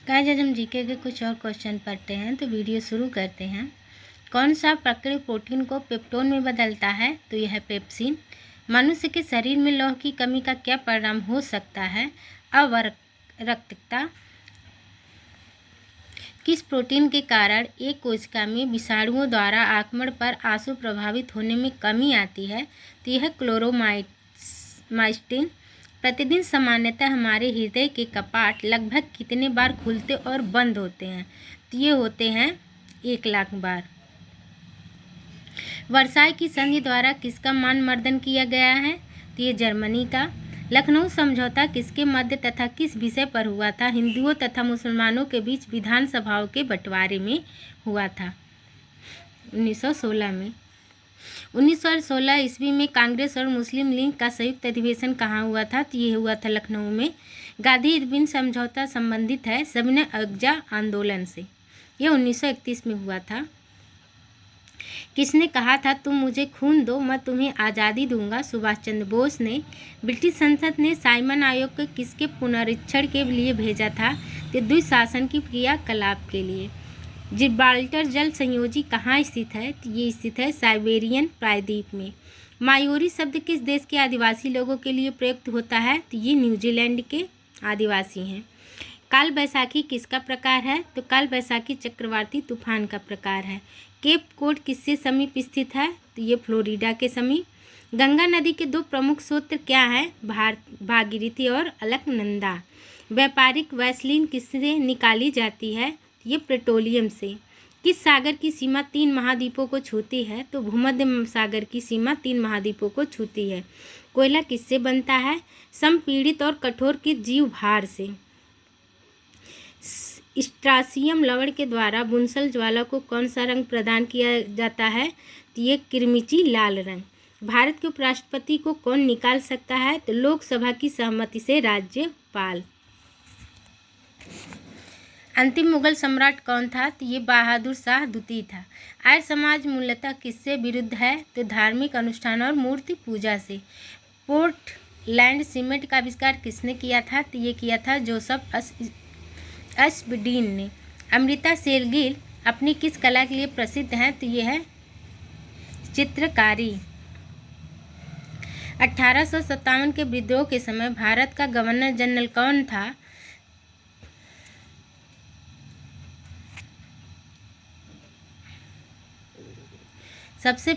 Guys आज हम GK के कुछ और क्वेश्चन पढ़ते हैं, तो वीडियो शुरू करते हैं। कौन सा प्रक्रिया प्रोटीन को पेप्टोन में बदलता है? तो यह है पेप्सिन। मनुष्य के शरीर में लौह की कमी का क्या परिणाम हो सकता है? अवरक्तता। किस प्रोटीन के कारण एक कोशिका में विषाणुओं द्वारा आक्रमण पर आंसू प्रभावित होने में कमी आती है? तो यह क्लोरोमास्टिन। प्रतिदिन सामान्यतः हमारे हृदय के कपाट लगभग कितने बार खुलते और बंद होते हैं? तो ये होते हैं 1,00,000 बार। वर्साई की संधि द्वारा किसका मानमर्दन किया गया है? तो ये जर्मनी का। लखनऊ समझौता किसके मध्य तथा किस विषय पर हुआ था? हिंदुओं तथा मुसलमानों के बीच विधानसभाओं के बंटवारे में हुआ था 1916 में। 1916 ईस्वी में कांग्रेस और मुस्लिम लीग का संयुक्त अधिवेशन कहाँ हुआ था? तो ये हुआ था लखनऊ में। गांधी इरविन समझौता संबंधित है सविनय अवज्ञा आंदोलन से। यह 1931 में हुआ था। किसने कहा था तुम मुझे खून दो मैं तुम्हें आज़ादी दूंगा? सुभाष चंद्र बोस ने। ब्रिटिश संसद ने साइमन आयोग को किसके पुनरीक्षण के लिए भेजा था? तो द्विशासन की क्रियाकलाप के लिए। जिब्राल्टर जल संयोजी कहाँ स्थित है? तो ये स्थित है साइबेरियन प्रायद्वीप में। मायोरी शब्द किस देश के आदिवासी लोगों के लिए प्रयुक्त होता है? तो ये न्यूजीलैंड के आदिवासी हैं। काल बैसाखी किसका प्रकार है? तो काल बैसाखी चक्रवाती तूफान का प्रकार है। केप कोड किससे समीप स्थित है? तो ये फ्लोरिडा के समीप। गंगा नदी के दो प्रमुख स्रोत क्या हैं? भागीरथी और अलकनंदा। व्यापारिक वैसलीन किससे निकाली जाती है? ये पेट्रोलियम से। किस सागर की सीमा 3 महाद्वीपों को छूती है? तो भूमध्य सागर की सीमा 3 महाद्वीपों को छूती है। कोयला किससे बनता है? संपीड़ित और कठोर के जीव भार से। स्ट्रासियम लवण के द्वारा बुनसल ज्वाला को कौन सा रंग प्रदान किया जाता है? तो ये किरमिची लाल रंग। भारत के उपराष्ट्रपति को कौन निकाल सकता है? तो लोकसभा की सहमति से राज्यपाल। अंतिम मुगल सम्राट कौन था? तो ये बहादुर शाह द्वितीय था। आर्य समाज मूलतः किससे विरुद्ध है? तो धार्मिक अनुष्ठान और मूर्ति पूजा से। पोर्टलैंड सीमेंट का आविष्कार किसने किया था? तो ये किया था जोसेफ एस्पडीन ने। अमृता शेरगिल अपनी किस कला के लिए प्रसिद्ध हैं? तो ये है चित्रकारी। 1857 के विद्रोह के समय भारत का गवर्नर जनरल कौन था? सबसे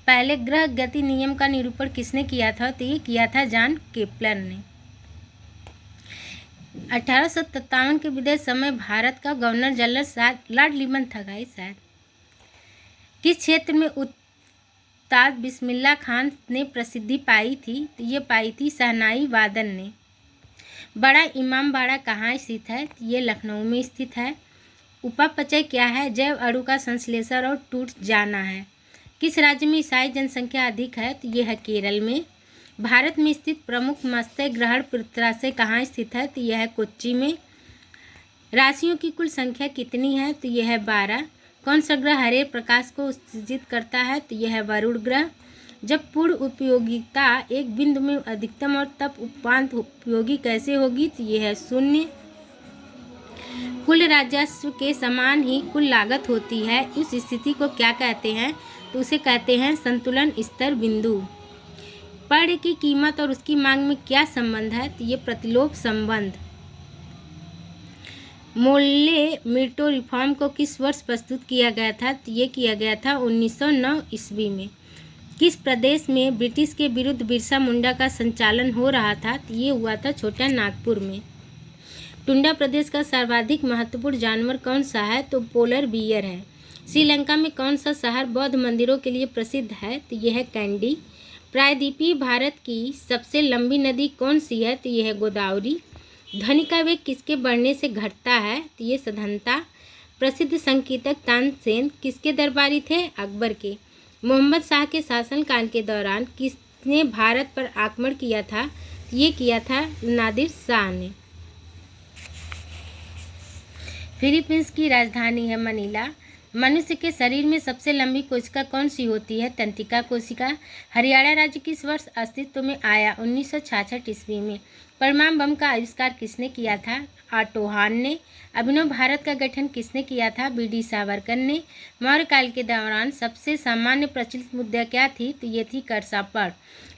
पहले ग्रह गति नियम का निरूपण किसने किया था? तो ये किया था जॉन केपलर ने। 1857 के विदेश समय भारत का गवर्नर जनरल शायद लॉर्ड लिमन था शायद। किस क्षेत्र में उस्ताद बिस्मिल्लाह खान ने प्रसिद्धि पाई थी? तो ये पाई थी शहनाई वादन ने। बड़ा इमामबाड़ा कहाँ स्थित है? तो ये लखनऊ में स्थित है। उपापचय क्या है? जैव अणु का संश्लेषण और टूट जाना है। किस राज्य में ईसाई जनसंख्या अधिक है? तो ये है केरल में। भारत में स्थित प्रमुख मत्स्य ग्रहण पित्राशय कहाँ स्थित है? तो यह है कोच्चि में। राशियों की कुल संख्या कितनी है? तो यह है 12। कौन सा ग्रह हरे प्रकाश को उत्सर्जित करता है? तो यह है वरुण ग्रह। जब पूर्ण उपयोगिता एक बिंदु में अधिकतम और तब उपांत उपयोगी कैसे होगी? तो यह है 0। कुल राजस्व के समान ही कुल लागत होती है, उस स्थिति को क्या कहते हैं? तो उसे कहते हैं संतुलन स्तर बिंदु। पर्ण की कीमत और उसकी मांग में क्या संबंध है? तो ये प्रतिलोभ संबंध। मोल्ले मिर्टो रिफॉर्म को किस वर्ष प्रस्तुत किया गया था? तो ये किया गया था 1909 ईस्वी में। किस प्रदेश में ब्रिटिश के विरुद्ध बिरसा मुंडा का संचालन हो रहा था? तो ये हुआ था छोटा नागपुर में। टुंडा प्रदेश का सर्वाधिक महत्वपूर्ण जानवर कौन सा है? तो पोलर बियर है। श्रीलंका में कौन सा शहर बौद्ध मंदिरों के लिए प्रसिद्ध है? तो यह है कैंडी। प्रायद्वीपीय भारत की सबसे लंबी नदी कौन सी है? तो यह है गोदावरी। ध्वनि का वेग किसके बढ़ने से घटता है? तो ये सधनता। प्रसिद्ध संगीतक तानसेन किसके दरबारी थे? अकबर के। मोहम्मद शाह के शासनकाल के दौरान किसने भारत पर आक्रमण किया था? ये किया था नादिर शाह ने। फिलीपींस की राजधानी है मनीला। मनुष्य के शरीर में सबसे लंबी कोशिका कौन सी होती है? तंत्रिका कोशिका। हरियाणा राज्य किस वर्ष अस्तित्व में आया? 1966 ईस्वी में। परमाणु बम का आविष्कार किसने किया था? ऑटो हॉर्न ने। अभिनव भारत का गठन किसने किया था? बी.डी. सावरकर ने। मौर्य काल के दौरान सबसे सामान्य प्रचलित मुद्रा क्या थी? तो ये थी करसापड़।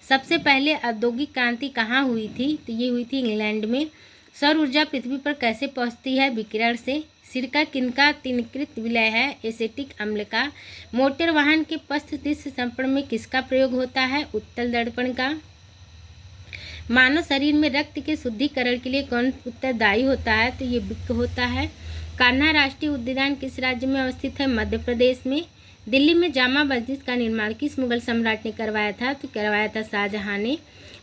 सबसे पहले औद्योगिक क्रांति कहाँ हुई थी? तो ये हुई थी इंग्लैंड में। सौर ऊर्जा पृथ्वी पर कैसे पहुँचती है? विकिरण से। सिरका किनका तृणीकृत विलय है? एसिटिक अम्ल का। मोटर वाहन के पश्च दृश्य संपर्क में किसका प्रयोग होता है? उत्तल दर्पण का। मानव शरीर में रक्त के शुद्धिकरण के लिए कौन उत्तरदायी होता है? तो ये वृक्क होता है। कान्हा राष्ट्रीय उद्यान किस राज्य में अवस्थित है? मध्य प्रदेश में। दिल्ली में जामा मस्जिद का निर्माण किस मुगल सम्राट ने करवाया था? तो करवाया था शाहजहां ने।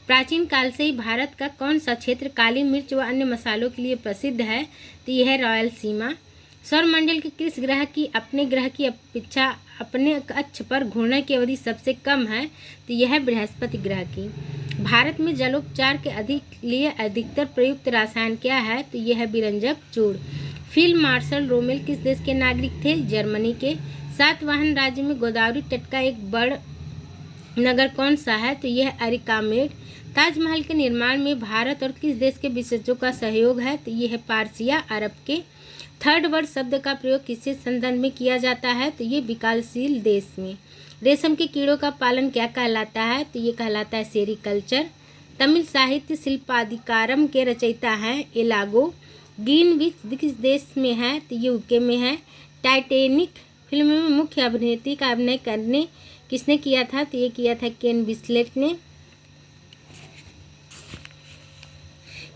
प्राचीन काल से ही भारत का कौन सा क्षेत्र काली मिर्च व अन्य मसालों के लिए प्रसिद्ध है? तो यह है रायलसीमा। सौरमंडल के किस ग्रह की अपने ग्रह की अपेक्षा अपने अक्ष पर घूर्णन की अवधि सबसे कम है? तो यह है बृहस्पति ग्रह की। भारत में जलोपचार के लिए अधिकतर प्रयुक्त रसायन क्या है? तो यह है विरंजक चूर्ण। फील्ड मार्शल रोमेल किस देश के नागरिक थे? जर्मनी के। सातवाहन राज्य में गोदावरी तट का एक बड़ नगर कौन सा है? तो यह अरिकामेड। ताजमहल के निर्माण में भारत और किस देश के विशेषज्ञों का सहयोग है? तो यह है पारसिया अरब के। थर्ड वर्ल्ड शब्द का प्रयोग किसके संदर्भ में किया जाता है? तो ये विकासशील देश में। रेशम के कीड़ों का पालन क्या कहलाता है? तो ये कहलाता है सेरिकल्चर। तमिल साहित्य शिल्पाधिकारम के रचयिता हैं एलागो। ग्रीनविच किस देश में है? तो ये यूके में है। टाइटैनिक फिल्म में मुख्य अभिनेत्री का अभिनय करने किसने किया था? तो ये किया था केन विस्लेट ने।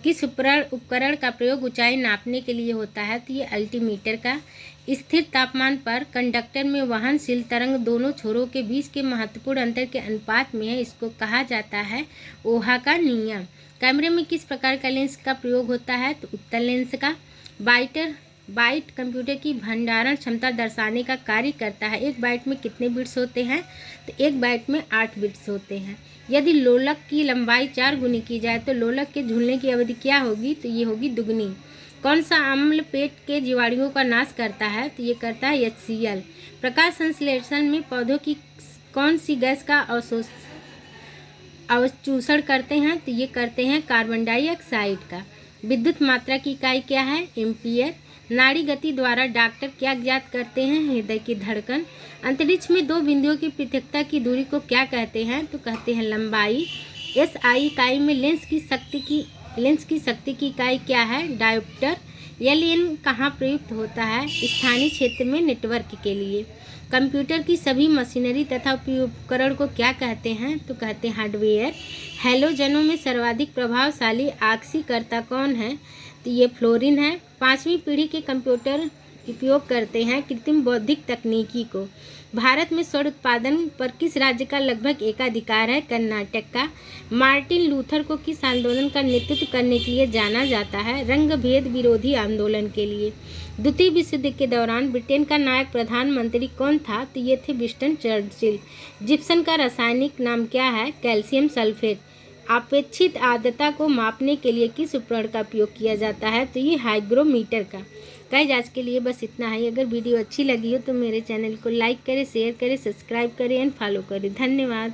किस उपकरण का प्रयोग ऊंचाई नापने के लिए होता है? तो ये अल्टीमीटर का। स्थिर तापमान पर कंडक्टर में वहनशील तरंग दोनों छोरों के बीच के महत्वपूर्ण अंतर के अनुपात में है, इसको कहा जाता है ओहा का नियम। कैमरे में किस प्रकार का लेंस का प्रयोग होता है? तो उत्तल लेंस का। बाइट कंप्यूटर की भंडारण क्षमता दर्शाने का कार्य करता है। एक बाइट में कितने बिट्स होते हैं? तो एक बाइट में 8 बिट्स होते हैं। यदि लोलक की लंबाई 4 गुनी की जाए तो लोलक के झूलने की अवधि क्या होगी? तो ये होगी दुगनी। कौन सा अम्ल पेट के जीवाणुओं का नाश करता है? तो ये करता है HCl। प्रकाश संश्लेषण में पौधों की कौन सी गैस का अवशोषण करते हैं? तो ये करते हैं कार्बन डाइऑक्साइड का। विद्युत मात्रा की इकाई क्या है? एम्पियर। नाड़ी गति द्वारा डॉक्टर क्या ज्ञात करते हैं? हृदय की धड़कन। अंतरिक्ष में दो बिंदुओं की पृथकता की दूरी को क्या कहते हैं? तो कहते हैं लंबाई। SI इकाई में लेंस की शक्ति की इकाई क्या है? डायोप्टर। LN कहाँ प्रयुक्त होता है? स्थानीय क्षेत्र में नेटवर्क के लिए। कंप्यूटर की सभी मशीनरी तथा उपकरण को क्या कहते हैं? तो कहते हैं हार्डवेयर। हैलोजनों में सर्वाधिक प्रभावशाली आक्सीकर्ता कौन है? तो ये फ्लोरीन है। 5वीं पीढ़ी के कंप्यूटर उपयोग करते हैं कृत्रिम बौद्धिक तकनीकी को। भारत में सौर उत्पादन पर किस राज्य का लगभग एकाधिकार है? कर्नाटक का। मार्टिन लूथर को किस आंदोलन का नेतृत्व करने के लिए जाना जाता है? रंग भेद विरोधी आंदोलन के लिए। द्वितीय विश्व युद्ध के दौरान ब्रिटेन का नायक प्रधानमंत्री कौन था? तो ये थे विंस्टन चर्चिल। जिप्सम का रासायनिक नाम क्या है? Calcium sulphate. अपेक्षित आर्द्रता को मापने के लिए किस उपकरण का उपयोग किया जाता है? तो ये हाइग्रोमीटर का। गाइस आज के लिए बस इतना ही। अगर वीडियो अच्छी लगी हो तो मेरे चैनल को लाइक करें, शेयर करें, सब्सक्राइब करें एंड फॉलो करें। धन्यवाद।